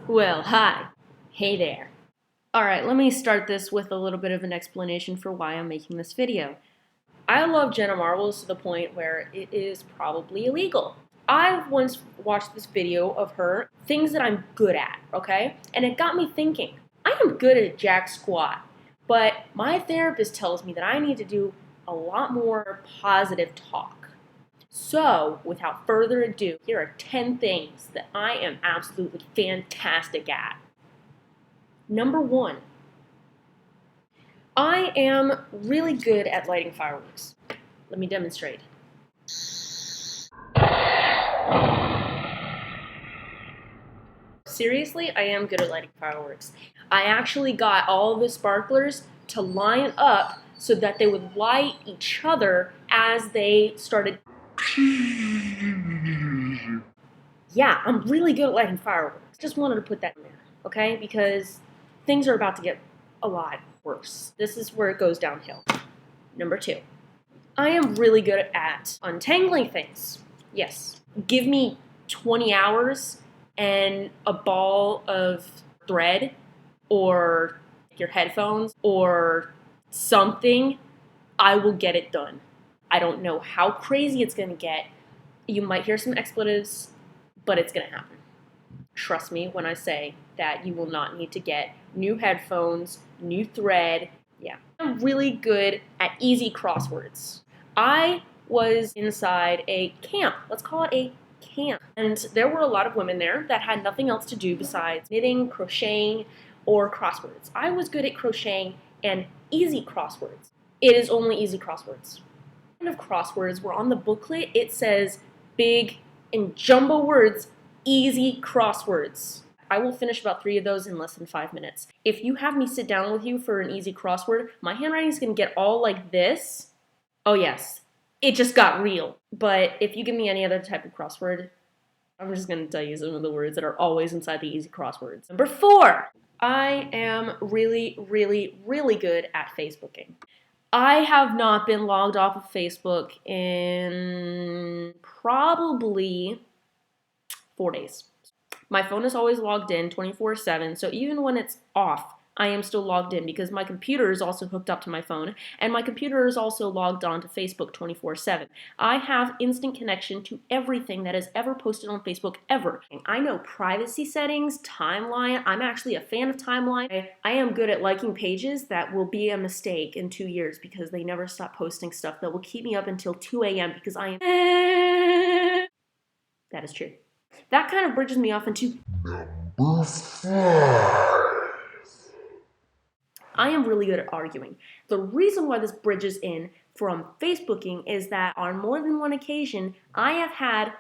Well, hi. Hey there. Alright, let me start this with a little bit of an explanation for why I'm making this video. I love Jenna Marbles to the point where it is probably illegal. I once watched this video of her, things that I'm good at, okay? And it got me thinking, I am good at jack squat, but my therapist tells me that I need to do a lot more positive talk. So, without further ado, here are 10 things that I am absolutely fantastic at. Number one, I am really good at lighting fireworks. Let me demonstrate. Seriously, I am good at lighting fireworks. I actually got all the sparklers to line up so that they would light each other as they started. Yeah, I'm really good at lighting fireworks. Just wanted to put that in there, okay? Because things are about to get a lot worse. This is where it goes downhill. Number two, I am really good at untangling things. Yes, give me 20 hours and a ball of thread or your headphones or something, I will get it done. I don't know how crazy it's going to get. You might hear some expletives, but it's going to happen. Trust me when I say that you will not need to get new headphones, new thread. Yeah. I'm really good at easy crosswords. I was inside a camp. Let's call it a camp. And there were a lot of women there that had nothing else to do besides knitting, crocheting, or crosswords. I was good at crocheting and easy crosswords. It is only easy crosswords. Kind of crosswords where on the booklet it says big and jumbo words, easy crosswords. I will finish about 3 of those in less than 5 minutes. If you have me sit down with you for an easy crossword, my handwriting is going to get all like this. Oh yes, it just got real. But if you give me any other type of crossword, I'm just going to tell you some of the words that are always inside the easy crosswords. Number 4, I am really, really, really good at Facebooking. I have not been logged off of Facebook in probably 4 days. My phone is always logged in 24/7, so even when it's off, I am still logged in because my computer is also hooked up to my phone, and my computer is also logged on to Facebook 24/7. I have instant connection to everything that is ever posted on Facebook ever. I know privacy settings, timeline. I'm actually a fan of timeline. I am good at liking pages that will be a mistake in 2 years because they never stop posting stuff that will keep me up until 2 a.m. because I am. That is true. That kind of bridges me off into number 5. I am really good at arguing. The reason why this bridges in from Facebooking is that on more than one occasion, I have had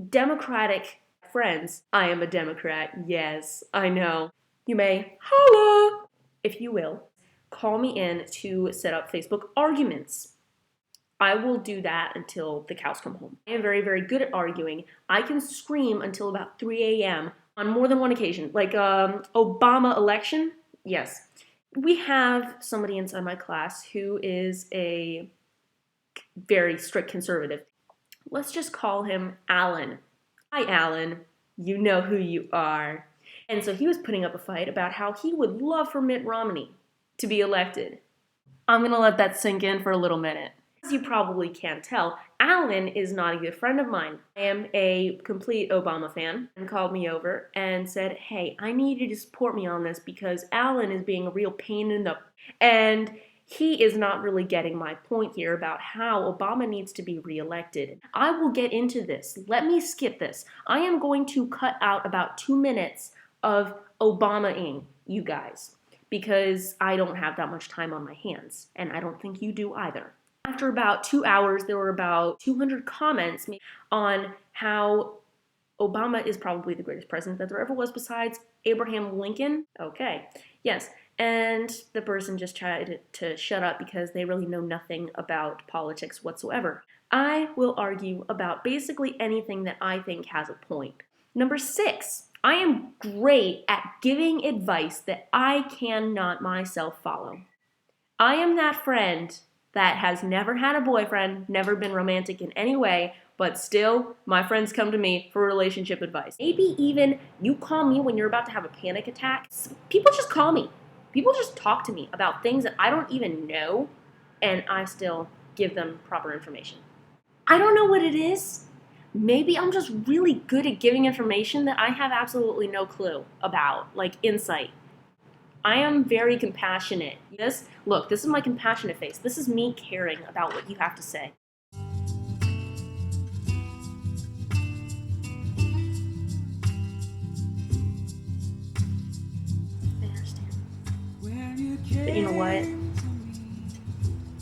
Democratic friends. I am a Democrat, yes, I know. You may, holla, if you will, call me in to set up Facebook arguments. I will do that until the cows come home. I am very, very good at arguing. I can scream until about 3 a.m. on more than one occasion. Like Obama election, yes. We have somebody inside my class who is a very strict conservative. Let's just call him Alan. Hi, Alan. You know who you are. And so he was putting up a fight about how he would love for Mitt Romney to be elected. I'm going to let that sink in for a little minute. As you probably can tell, Alan is not a good friend of mine. I am a complete Obama fan and called me over and said, hey, I need you to support me on this because Alan is being a real pain in the... And he is not really getting my point here about how Obama needs to be reelected. I will get into this. Let me skip this. I am going to cut out about 2 minutes of Obama-ing you guys because I don't have that much time on my hands, and I don't think you do either. After about 2 hours, there were about 200 comments on how Obama is probably the greatest president that there ever was besides Abraham Lincoln. Okay, yes. And the person just tried to shut up because they really know nothing about politics whatsoever. I will argue about basically anything that I think has a point. Number 6, I am great at giving advice that I cannot myself follow. I am that friend that has never had a boyfriend, never been romantic in any way, but still, my friends come to me for relationship advice. Maybe even you call me when you're about to have a panic attack. People just call me. People just talk to me about things that I don't even know, and I still give them proper information. I don't know what it is. Maybe I'm just really good at giving information that I have absolutely no clue about, like insight. I am very compassionate. This is my compassionate face. This is me caring about what you have to say. I understand. But you know what?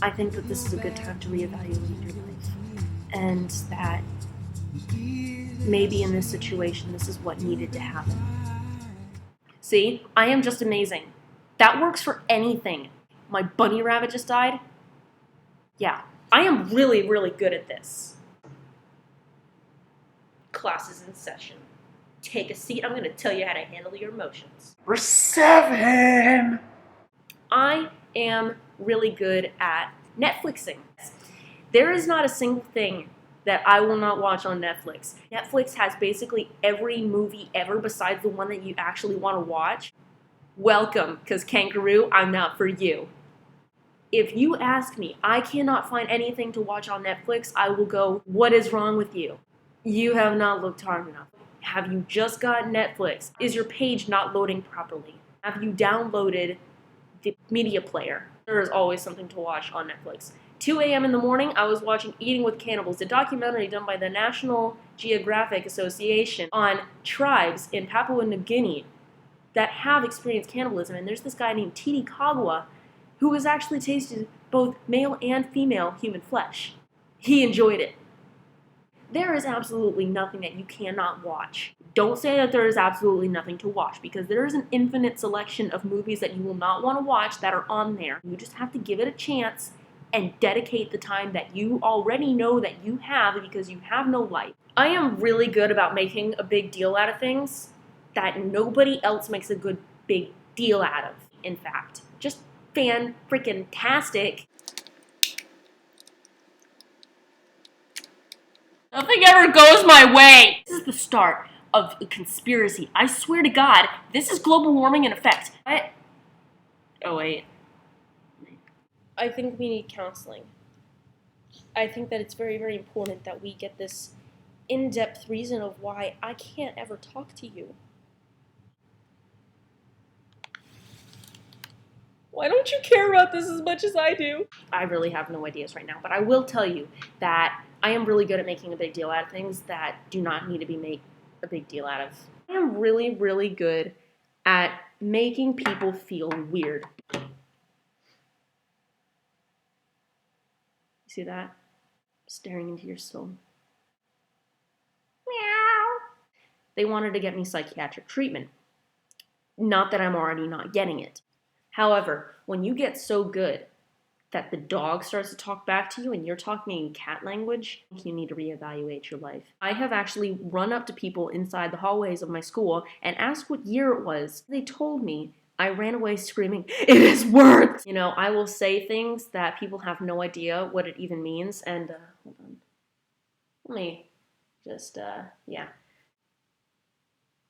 I think that this is a good time to reevaluate your life. And that maybe in this situation, this is what needed to happen. See, I am just amazing. That works for anything. My bunny rabbit just died. Yeah, I am really, really good at this. Class is in session. Take a seat. I'm going to tell you how to handle your emotions. Number 7. I am really good at Netflixing. There is not a single thing that I will not watch on Netflix. Netflix has basically every movie ever besides the one that you actually want to watch. Welcome, because Kangaroo, I'm not for you. If you ask me, I cannot find anything to watch on Netflix, I will go, what is wrong with you? You have not looked hard enough. Have you just got Netflix? Is your page not loading properly? Have you downloaded the media player? There is always something to watch on Netflix. 2 a.m. in the morning, I was watching Eating with Cannibals, a documentary done by the National Geographic Association on tribes in Papua New Guinea that have experienced cannibalism. And there's this guy named Titi Kagwa who has actually tasted both male and female human flesh. He enjoyed it. There is absolutely nothing that you cannot watch. Don't say that there is absolutely nothing to watch, because there is an infinite selection of movies that you will not want to watch that are on there. You just have to give it a chance and dedicate the time that you already know that you have, because you have no life. I am really good about making a big deal out of things that nobody else makes a good big deal out of, in fact. Just fan-freaking-tastic. Nothing ever goes my way. This is the start of a conspiracy. I swear to God, this is global warming in effect. Oh, wait. I think we need counseling. I think that it's very, very important that we get this in-depth reason of why I can't ever talk to you. Why don't you care about this as much as I do? I really have no ideas right now, but I will tell you that I am really good at making a big deal out of things that do not need to be made a big deal out of. I am really, really good at making people feel weird. You see that? Staring into your soul. Meow. They wanted to get me psychiatric treatment. Not that I'm already not getting it. However, when you get so good that the dog starts to talk back to you and you're talking in cat language, you need to reevaluate your life. I have actually run up to people inside the hallways of my school and asked what year it was. They told me. I ran away screaming, "It is worth!" You know, I will say things that people have no idea what it even means. And, hold on. Let me just, yeah.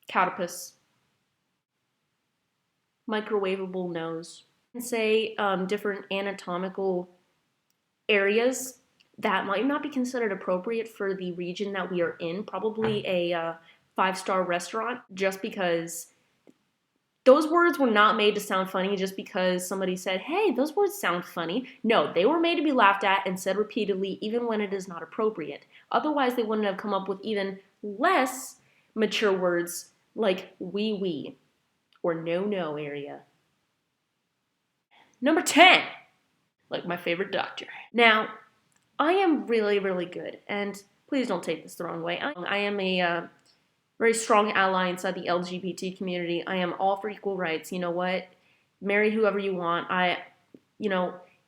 Catopus. Microwavable nose. And say different anatomical areas that might not be considered appropriate for the region that we are in. Probably a 5-star restaurant, just because those words were not made to sound funny just because somebody said, hey, those words sound funny. No, they were made to be laughed at and said repeatedly, even when it is not appropriate. Otherwise, they wouldn't have come up with even less mature words like wee or no area. Number 10, like my favorite doctor. Now, I am really, really good, and please don't take this the wrong way. I am a very strong ally inside the LGBT community. I am all for equal rights. You know what? Marry whoever you want.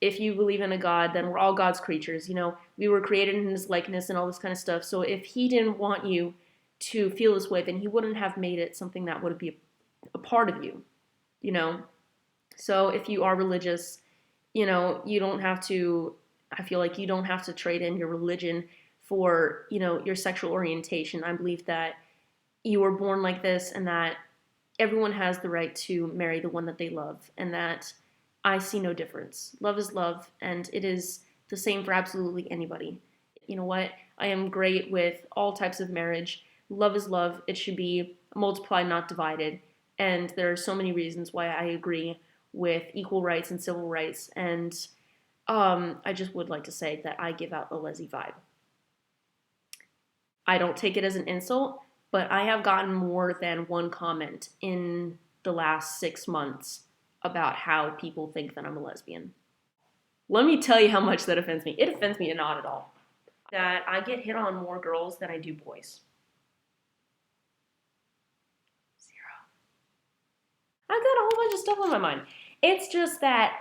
If you believe in a God, then we're all God's creatures. We were created in his likeness and all this kind of stuff. So if he didn't want you to feel this way, then he wouldn't have made it something that would be a part of you, So if you are religious, you don't have to, I feel like you don't have to trade in your religion for, your sexual orientation. I believe that you were born like this and that everyone has the right to marry the one that they love, and that I see no difference. Love is love, and it is the same for absolutely anybody. You know what? I am great with all types of marriage. Love is love. It should be multiplied, not divided. And there are so many reasons why I agree with equal rights and civil rights. And I just would like to say that I give out a Leslie vibe. I don't take it as an insult, but I have gotten more than one comment in the last 6 months about how people think that I'm a lesbian. Let me tell you how much that offends me. It offends me not at all. That I get hit on more girls than I do boys. 0. I've got a whole bunch of stuff on my mind. It's just that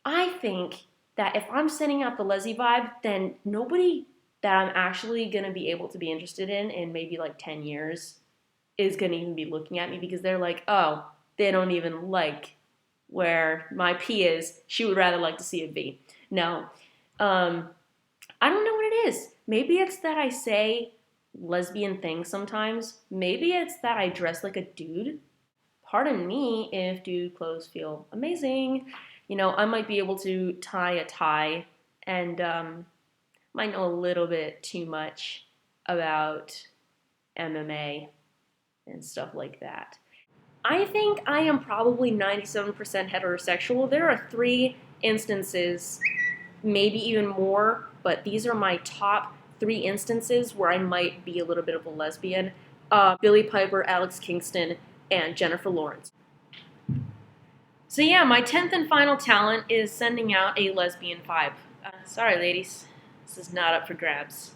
I think that if I'm sending out the Leslie vibe, then nobody that I'm actually going to be able to be interested in maybe like 10 years is going to even be looking at me, because they're like, oh, they don't even like where my P is. She would rather like to see a V. No. I don't know what it is. Maybe it's that I say lesbian things sometimes. Maybe it's that I dress like a dude. Pardon me if dude clothes feel amazing. I might be able to tie a tie and might know a little bit too much about MMA and stuff like that. I think I am probably 97% heterosexual. There are 3 instances, maybe even more, but these are my top 3 instances where I might be a little bit of a lesbian. Billie Piper, Alex Kingston, and Jennifer Lawrence. So yeah, my 10th and final talent is sending out a lesbian vibe. Sorry, ladies. This is not up for grabs.